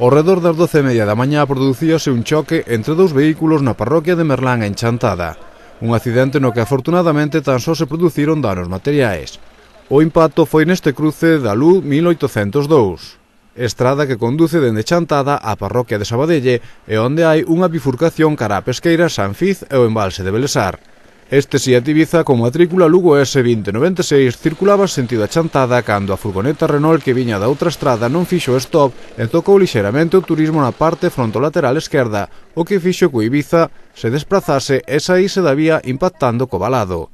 Ao redor das 12:30 da mañá producíase un choque entre dous vehículos na parroquia de Merlán en Chantada. Un accidente no que afortunadamente tan só se produciron danos materiais. O impacto foi neste cruce da Luz 1802, estrada que conduce dende Chantada á parroquia de Sabadelle e onde hai unha bifurcación cara a Pesqueira, Sanfiz e o embalse de Belesar. Este Seat Ibiza con matrícula Lugo S2096 circulaba sentido a Chantada cando a furgoneta Renault que viña da outra estrada non fixo stop e tocou lixeiramente o turismo na parte frontolateral esquerda, o que fixo que o Ibiza se desplazase e saíse da vía impactando co valado.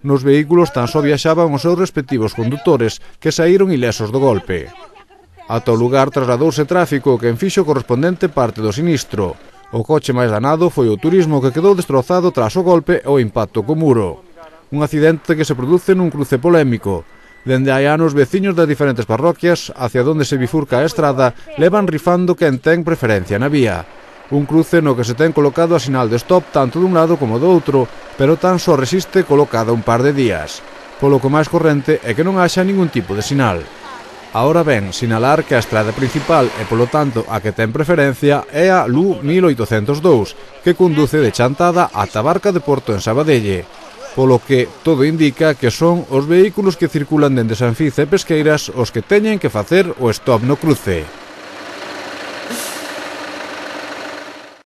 Nos vehículos tan só viaxaban os seus respectivos condutores, que saíron ilesos do golpe. Ata o lugar trasladouse tráfico que fixo correspondente parte do sinistro. O coche máis danado foi o turismo que quedou destrozado tras o golpe e o impacto co muro. Un accidente que se produce nun cruce polémico. Dende hai anos, veciños das diferentes parroquias, hacia onde se bifurca a estrada, levan rifando quen ten preferencia na vía. Un cruce no que se ten colocado a sinal de stop tanto dun lado como do outro, pero tan só resiste colocada un par de días. Polo que máis corrente é que non haxa ningún tipo de sinal. Ahora ben, sinalar que a estrada principal e polo tanto a que ten preferencia é a Luz 1802, que conduce de Chantada ata Barca de Porto en Sabadelle, polo que todo indica que son os vehículos que circulan dende Sanfiz e Pesqueiras os que teñen que facer o stop no cruce.